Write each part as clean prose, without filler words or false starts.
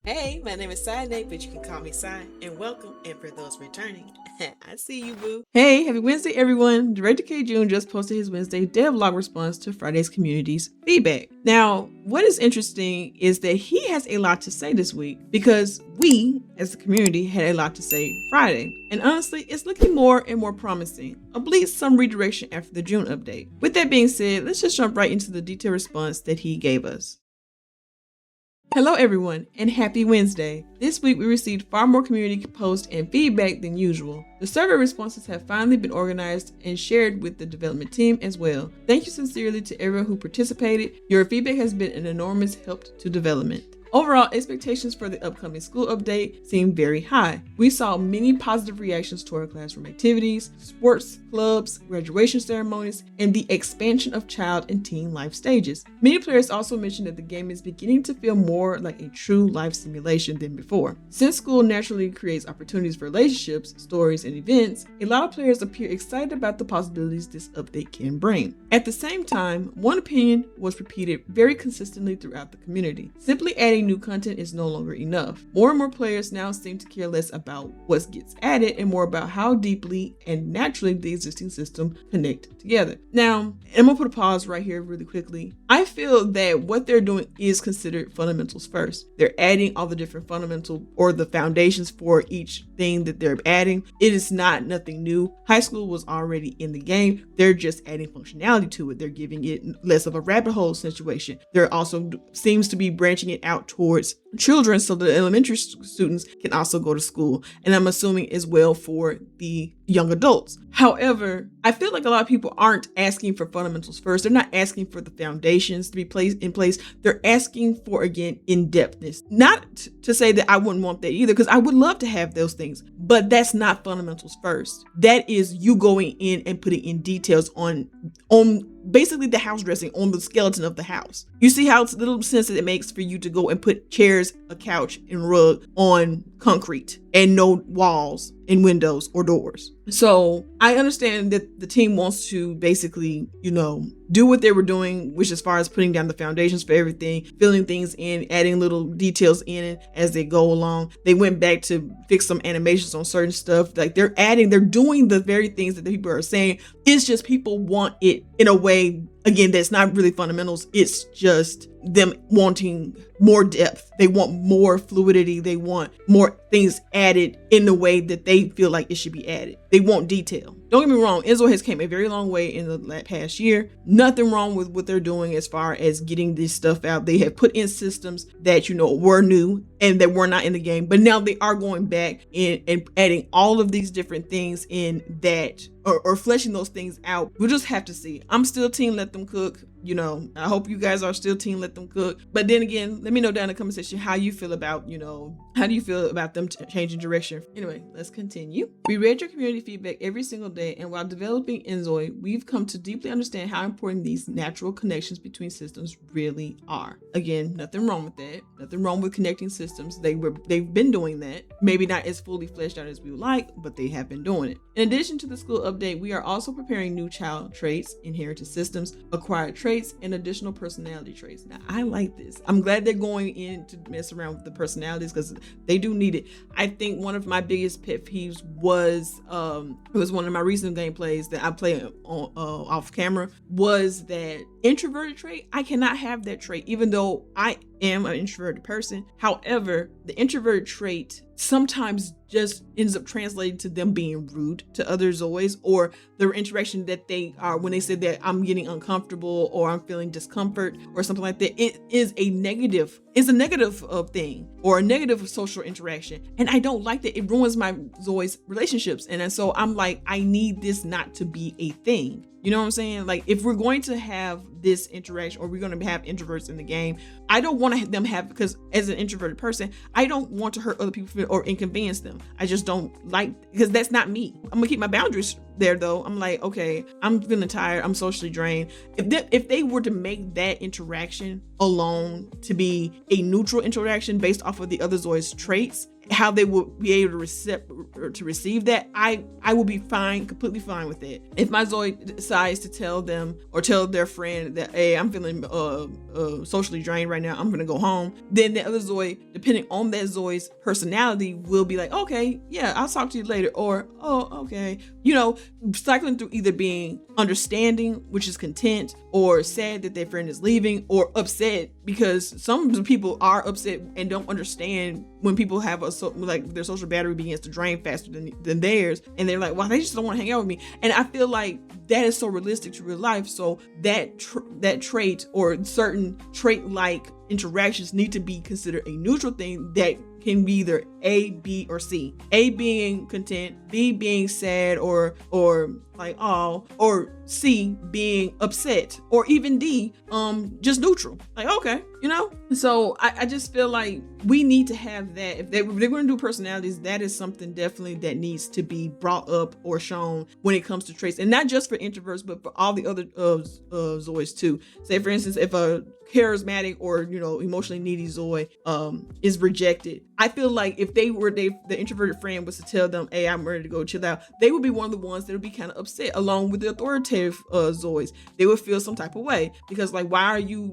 Hey, my name is cydnaide, but you can call me Cy, and welcome, and for those returning, I see you, boo. Hey, happy Wednesday, everyone. Director Kjun just posted his Wednesday devlog response to Friday's community's feedback. Now, what is interesting is that he has a lot to say this week because we, as the community, had a lot to say Friday. And honestly, it's looking more and more promising, albeit some redirection after the June update. With that being said, let's just jump right into the detailed response that he gave us. Hello everyone, and happy Wednesday. This week we received far more community posts and feedback than usual. The survey responses have finally been organized and shared with the development team as well. Thank you sincerely to everyone who participated. Your feedback has been an enormous help to development. Overall, expectations for the upcoming school update seem very high. We saw many positive reactions to our classroom activities, sports clubs, graduation ceremonies, and the expansion of child and teen life stages. Many players also mentioned that the game is beginning to feel more like a true life simulation than before. Since school naturally creates opportunities for relationships, stories, and events, a lot of players appear excited about the possibilities this update can bring. At the same time, one opinion was repeated very consistently throughout the community. Simply adding new content is no longer enough. More and more players now seem to care less about what gets added and more about how deeply and naturally the existing system connect together. Now, I'm gonna put a pause right here really quickly. I feel that what they're doing is considered fundamentals first. They're adding all the different fundamental or the foundations for each thing that they're adding. It is not nothing new. High school was already in the game. They're just adding functionality to it. They're giving it less of a rabbit hole situation. There also seems to be branching it out towards children so the elementary students can also go to school. And I'm assuming as well for the young adults. However, I feel like a lot of people aren't asking for fundamentals first. They're not asking for the foundations to be placed in place. They're asking for, again, in-depthness. Not to say that I wouldn't want that either, because I would love to have those things, but that's not fundamentals first. That is you going in and putting in details on basically the house dressing, on the skeleton of the house. You see how it's little sense that it makes for you to go and put chairs, a couch, and rug on concrete and no walls and windows or doors. So I understand that the team wants to basically, do what they were doing, which as far as putting down the foundations for everything, filling things in, adding little details in it as they go along. They went back to fix some animations on certain stuff. Like they're doing the very things that the people are saying. It's just people want it in a way, again, that's not really fundamentals. It's just them wanting more depth. They want more fluidity. They want more things added in the way that they feel like it should be added. They want detail. Don't get me wrong, inZOI has came a very long way in the past year. Nothing wrong with what they're doing as far as getting this stuff out. They have put in systems that, were new and that were not in the game, but now they are going back and adding all of these different things in that or fleshing those things out. We'll just have to see. I'm still team let them cook. I hope you guys are still team let them cook. But then again, let me know down in the comment section how you feel about, how do you feel about them changing direction? Anyway, let's continue. We read your community feedback every single day, and while developing inZOI, we've come to deeply understand how important these natural connections between systems really are. Again, nothing wrong with that. Nothing wrong with connecting systems. They've been doing that. Maybe not as fully fleshed out as we would like, but they have been doing it. In addition to the school update, we are also preparing new child traits, inherited systems, acquired traits, and additional personality traits. Now, I like this. I'm glad they're going in to mess around with the personalities because they do need it. I think one of my biggest pet peeves was, it was one of my recent gameplays that I play on off camera, was that introverted trait. I cannot have that trait, even though I am an introverted person. However, the introverted trait sometimes just ends up translating to them being rude to other Zois, or the interaction that they are when they say that I'm getting uncomfortable or I'm feeling discomfort or something like that. It is a negative. It's a negative thing or a negative social interaction, and I don't like that. It ruins my Zoi's relationships, and so I'm like, I need this not to be a thing. You know what I'm saying? Like, if we're going to have this interaction, or we're going to have introverts in the game, I don't want them have, because as an introverted person, I don't want to hurt other people or inconvenience them. I just don't like, because that's not me. I'm gonna keep my boundaries there though. I'm like, okay, I'm feeling tired. I'm socially drained. If they were to make that interaction alone to be a neutral interaction based off of the other Zoi's traits how they will be able to receive that, I will be fine, completely fine with it. If my Zoe decides to tell them or tell their friend that, hey, I'm feeling socially drained right now, I'm gonna go home, then the other Zoe, depending on that Zoe's personality, will be like, okay, yeah, I'll talk to you later, or oh, okay, cycling through either being understanding, which is content, or sad that their friend is leaving, or upset because some people are upset and don't understand when people have their social battery begins to drain faster than theirs, and they're like, well, they just don't want to hang out with me. And I feel like that is so realistic to real life. So that trait or certain trait-like interactions need to be considered a neutral thing that can be either A, B, or C. A being content, B being sad or like, oh, or C being upset, or even D, just neutral. Like, okay, So I just feel like we need to have that. If they're going to do personalities, that is something definitely that needs to be brought up or shown when it comes to traits, and not just for introverts, but for all the other Zoes too. Say, for instance, if a charismatic or emotionally needy Zoe is rejected, I feel like if the introverted friend was to tell them, hey, I'm ready to go chill out, they would be one of the ones that would be kind of upset, along with the authoritative Zoes. They would feel some type of way because, like, why are you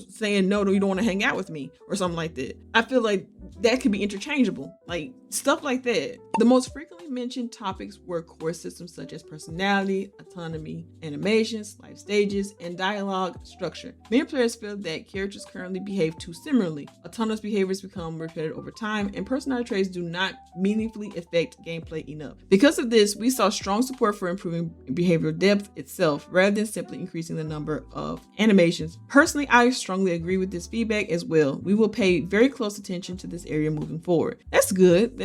saying no, you don't want to hang out with me or something like that. I feel like that could be interchangeable, like stuff like that. The most frequently mentioned topics were core systems such as personality, autonomy, animations, life stages, and dialogue structure. Many players feel that characters currently behave too similarly. Autonomous behaviors become repetitive over time, and personality traits do not meaningfully affect gameplay enough. Because of this, we saw strong support for improving behavioral depth itself, rather than simply increasing the number of animations. Personally, I strongly agree with this feedback as well. We will pay very close attention to this area moving forward. That's good.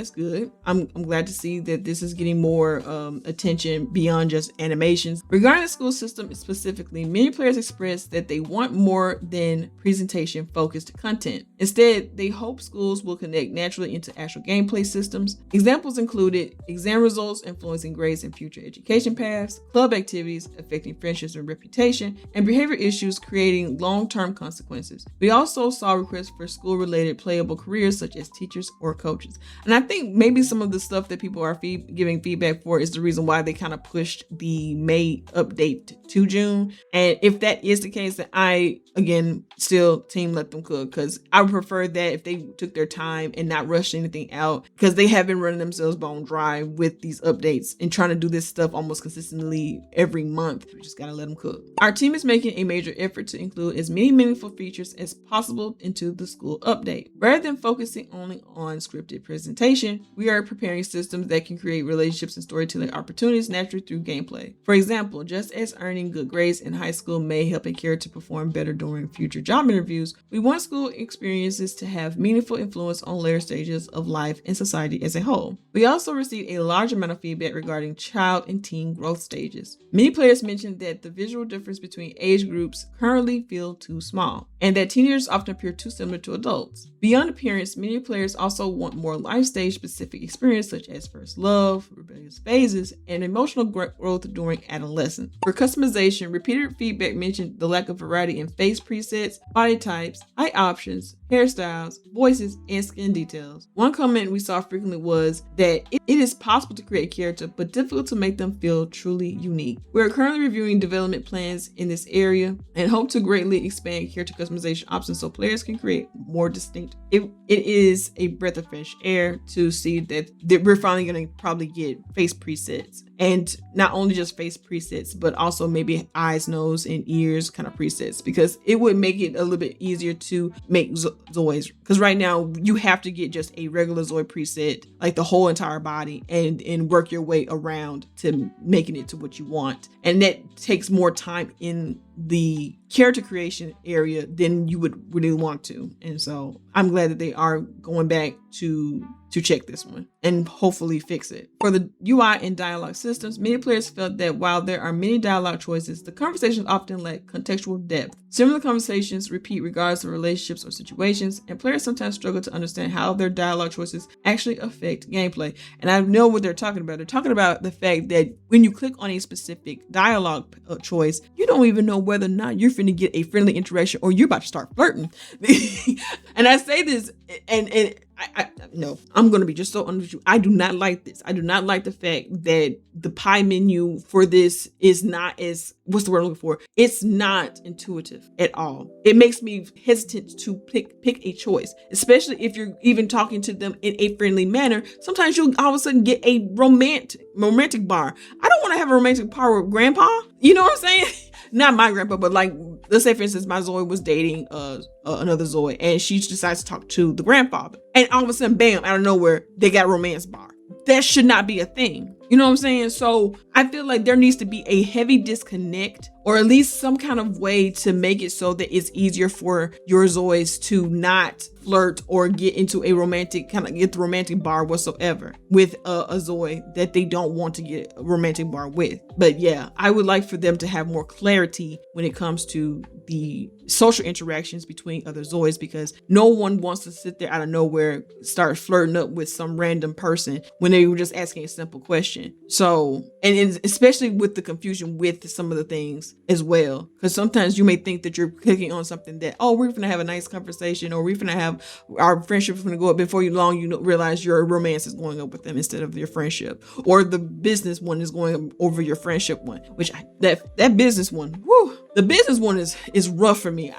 I'm glad to see that this is getting more attention beyond just animations. Regarding the school system specifically, many players express that they want more than presentation focused content. Instead, they hope schools will connect naturally into actual gameplay systems. Examples included exam results influencing grades and future education paths, club activities affecting friendships and reputation, and behavior issues creating long-term consequences. We also saw requests for school-related playable careers such as teachers or coaches. And I think maybe some of the stuff that people are giving feedback for is the reason why they kind of pushed the May update to June. And if that is the case, then I, again, still team let them cook, because I would prefer that if they took their time and not rushed anything out, because they have been running themselves bone dry with these updates and trying to do this stuff almost consistently every month. We just gotta let them cook. Our team is making a major effort to include as many meaningful features as possible into the school update. Rather than focusing only on scripted presentation, we are preparing systems that can create relationships and storytelling opportunities naturally through gameplay. For example, just as earning good grades in high school may help a character perform better during future job interviews, we want school experiences to have meaningful influence on later stages of life and society as a whole. We also received a large amount of feedback regarding child and teen growth stages. Many players mentioned that the visual difference between age groups currently feel too small, and that teenagers often appear too similar to adults. Beyond appearance, many players also want more life stage specific experience such as first love, rebellious phases, and emotional growth during adolescence. For customization, repeated feedback mentioned the lack of variety in face presets, body types, eye options, hairstyles, voices, and skin details. One comment we saw frequently was that it is possible to create a character, but difficult to make them feel truly unique. We are currently reviewing development plans in this area and hope to greatly expand character customization options so players can create more distinct. It is a breath of fresh air to see that we're finally going to probably get face presets. And not only just face presets, but also maybe eyes, nose, and ears kind of presets, because it would make it a little bit easier to make Zoes. Because right now you have to get just a regular Zoe preset, like the whole entire body, and work your way around to making it to what you want. And that takes more time in the character creation area than you would really want to. And so I'm glad that they are going back to check this one and hopefully fix it. For the UI and dialogue systems, many players felt that while there are many dialogue choices, the conversations often lack contextual depth. Similar conversations repeat regardless of relationships or situations, and players sometimes struggle to understand how their dialogue choices actually affect gameplay. And I know what they're talking about. They're talking about the fact that when you click on a specific dialogue choice, you don't even know whether or not you're finna get a friendly interaction or you're about to start flirting. And I say this I no, I'm going to be just so honest with you. I do not like this. I do not like the fact that the pie menu for this is not as, what's the word I'm looking for? It's not intuitive at all. It makes me hesitant to pick a choice, especially if you're even talking to them in a friendly manner. Sometimes you'll all of a sudden get a romantic bar. I don't want to have a romantic bar with grandpa. You know what I'm saying? Not my grandpa, but like, let's say for instance, my Zoe was dating another Zoe, and she decides to talk to the grandfather, and all of a sudden, bam, out of nowhere, they got a romance bar. That should not be a thing. You know what I'm saying? So I feel like there needs to be a heavy disconnect, or at least some kind of way to make it so that it's easier for your Zoes to not flirt or get into a romantic, get the romantic bar whatsoever with a Zoe that they don't want to get a romantic bar with. But yeah, I would like for them to have more clarity when it comes to the social interactions between other Zoes, because no one wants to sit there out of nowhere, start flirting up with some random person when they were just asking a simple question. So, and especially with the confusion with some of the things as well, because sometimes you may think that you're clicking on something that, oh, we're going to have a nice conversation, or we're going to have our friendship is going to go up. Before you long, you realize your romance is going up with them instead of your friendship, or the business one is going over your friendship one, which that business one, whew, the business one is rough for me.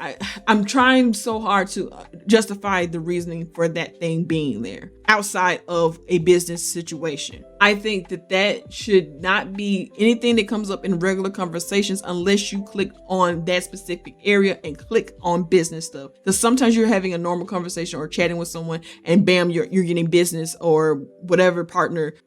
I'm trying so hard to justify the reasoning for that thing being there outside of a business situation. I think that should not be anything that comes up in regular conversations unless you click on that specific area and click on business stuff. Because sometimes you're having a normal conversation or chatting with someone, and bam, you're getting business or whatever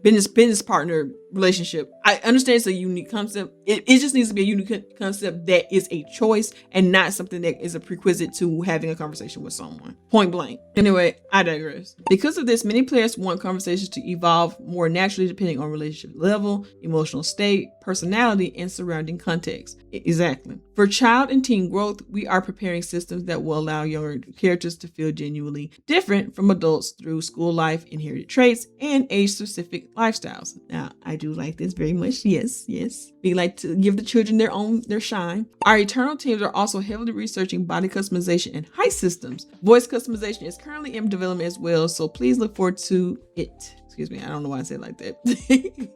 business partner relationship. I understand it's a unique concept. It just needs to be a unique concept that is a choice and not something that is a prerequisite to having a conversation with someone. Point blank. Anyway, I digress. Because of this, many players want conversations to evolve more naturally depending on relationship level, emotional state, personality, and surrounding context. Exactly. For child and teen growth, we are preparing systems that will allow your characters to feel genuinely different from adults through school life, inherited traits, and age-specific lifestyles. Now, I do like this very much. Yes. We like to give the children their shine. Our Eternal teams are also heavily researching body customization and height systems. Voice customization is currently in development as well, so please look forward to it. Excuse me, I don't know why I said it like that.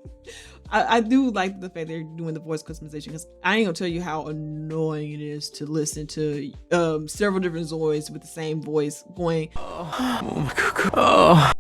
I do like the fact they're doing the voice customization, because I ain't gonna tell you how annoying it is to listen to several different Zoids with the same voice going, oh my God.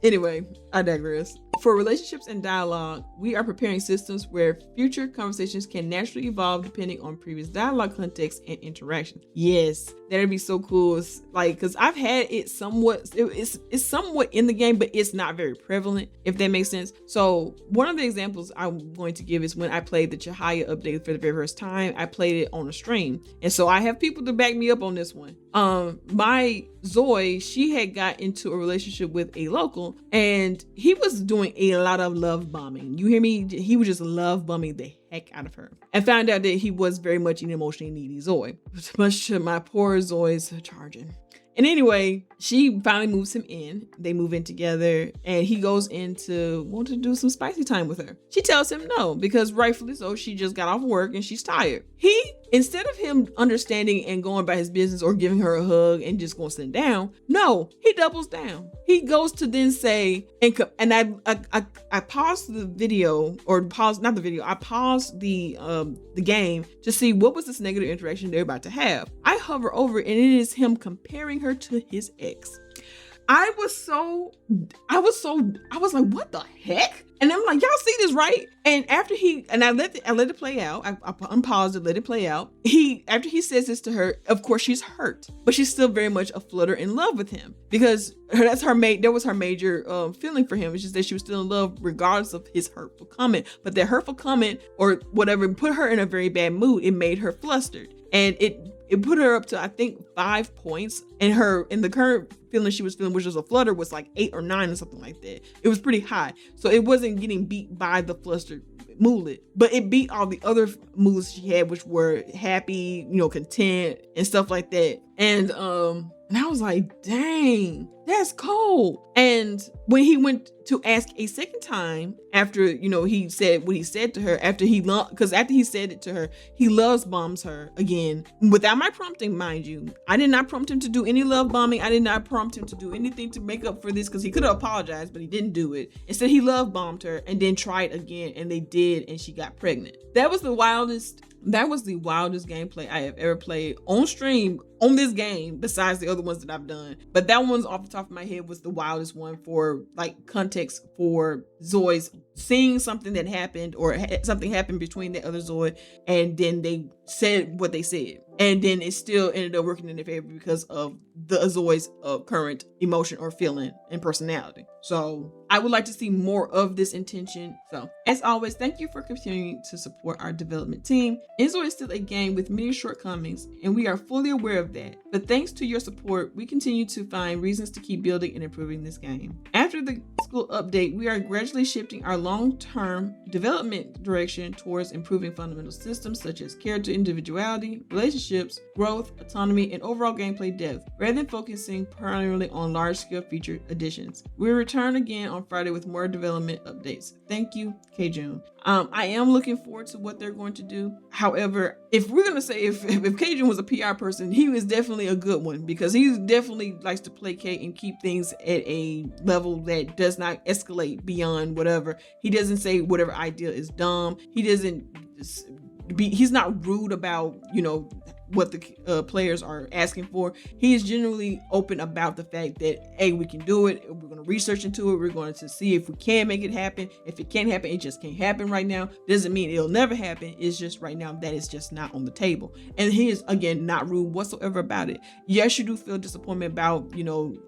Anyway, I digress. For relationships and dialogue, we are preparing systems where future conversations can naturally evolve depending on previous dialogue context and interaction. Yes, that'd be so cool. It's like, because I've had it somewhat, it's somewhat in the game, but it's not very prevalent, if that makes sense. So one of the examples I'm going to give is when I played the Chihaya update for the very first time. I played it on a stream, and so I have people to back me up on this one. My Zoe, she had got into a relationship with a local, and he was doing a lot of love bombing. You hear me? He was just love bombing the heck out of her, and found out that he was very much an emotionally needy Zoe, much to my poor Zoe's charging. And anyway, she finally moves him in. They move in together, and he goes in to want to do some spicy time with her. She tells him no, because rightfully so, she just got off work and she's tired. He, instead of him understanding and going about his business or giving her a hug and just going to sit down, no, he doubles down. He goes to then say, and I paused the video, or not the video, I paused the game to see what was this negative interaction they're about to have. I hover over it, and it is him comparing her to his ex. I was like, what the heck? And I'm like, y'all see this, right? And after I let it play out. I unpaused it, let it play out. After he says this to her, of course she's hurt, but she's still very much a flutter in love with him, because that was her major feeling for him. It's just that she was still in love regardless of his hurtful comment. But that hurtful comment or whatever put her in a very bad mood. It made her flustered, and it put her up to, I think, 5 points. And the current feeling she was feeling, which was a flutter, was like 8 or 9 or something like that. It was pretty high. So it wasn't getting beat by the flustered moodlet, but it beat all the other moods she had, which were happy, content and stuff like that. And And I was like, dang, that's cold. And when he went to ask a second time after, he said what he said to her, after after he said it to her, he loves bombs her again without my prompting, mind you. I did not prompt him to do any love bombing. I did not prompt him to do anything to make up for this, because he could have apologized, but he didn't do it. Instead, he love bombed her and then tried again, and they did, and she got pregnant. That was the wildest gameplay I have ever played on stream on this game, besides the other ones that I've done. But that one's off the top of my head was the wildest one for like context for Zoi's seeing something that happened, or something happened between the other Zoi, and then they said what they said. And then it still ended up working in their favor because of the Zoi's current emotion or feeling and personality. So I would like to see more of this intention. So as always, thank you for continuing to support our development team. inZOI is still a game with many shortcomings, and we are fully aware of that. But thanks to your support, we continue to find reasons to keep building and improving this game. After the school update, we are gradually shifting our long-term development direction towards improving fundamental systems such as character individuality, relationships, growth, autonomy, and overall gameplay depth, rather than focusing primarily on large-scale feature additions. We return again on Friday with more development updates. Thank you, Kjun. I am looking forward to what they're going to do. However, if we're going to say if Kjun was a PR person, he was definitely a good one, because he definitely likes to placate and keep things at a level that does not escalate beyond whatever. He doesn't say whatever idea is dumb. He's not rude about, what the players are asking for. He is generally open about the fact that, hey, we can do it. We're going to research into it. We're going to see if we can make it happen. If it can't happen, it just can't happen right now. Doesn't mean it'll never happen. It's just right now that it's just not on the table. And he is, again, not rude whatsoever about it. Yes, you do feel disappointment about,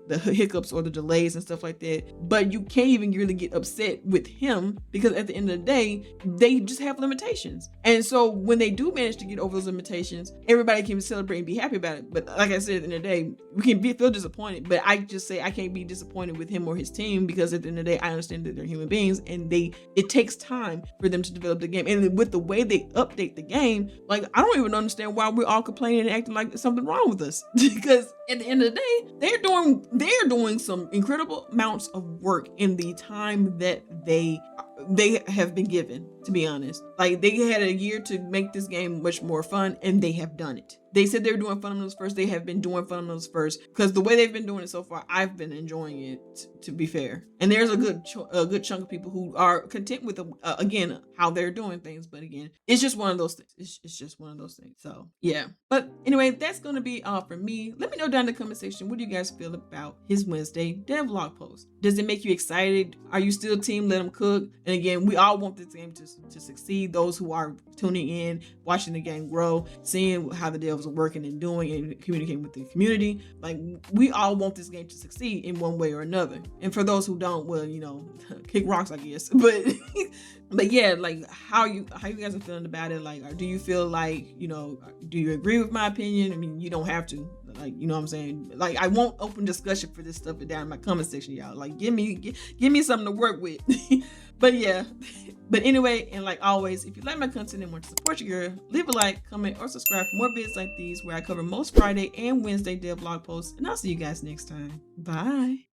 the hiccups or the delays and stuff like that, but you can't even really get upset with him, because at the end of the day, they just have limitations. And so when they do manage to get over those limitations, everybody can celebrate and be happy about it. But like I said, at the end of the day, we can feel disappointed, but I just say I can't be disappointed with him or his team, because at the end of the day, I understand that they're human beings, and it takes time for them to develop the game. And with the way they update the game, like, I don't even understand why we're all complaining and acting like there's something wrong with us. Because at the end of the day, they're doing some incredible amounts of work in the time that they have been given, to be honest. Like, they had a year to make this game much more fun, and they have done it. They said they were doing fundamentals first. They have been doing fundamentals first, because the way they've been doing it so far, I've been enjoying it, to be fair. And there's a good chunk of people who are content with again how they're doing things. But again, it's just one of those things. It's just one of those things. So yeah. But anyway, that's gonna be all for me. Let me know down in the comment section, what do you guys feel about his Wednesday devlog post? Does it make you excited? Are you still team let him cook? And again, we all want this game to succeed. Those who are tuning in, watching the game grow, seeing how the devs are working and doing and communicating with the community. Like, we all want this game to succeed in one way or another. And for those who don't, well, kick rocks, I guess. But yeah, like, how you guys are feeling about it? Like, do you feel like, do you agree with my opinion? I mean, you don't have to. Like, you know what I'm saying? Like, I won't open discussion for this stuff down in my comment section, y'all. Like, give me something to work with. But yeah. But anyway, and like always, if you like my content and want to support your girl, leave a like, comment, or subscribe for more videos like these, where I cover most Friday and Wednesday devlog posts. And I'll see you guys next time. Bye.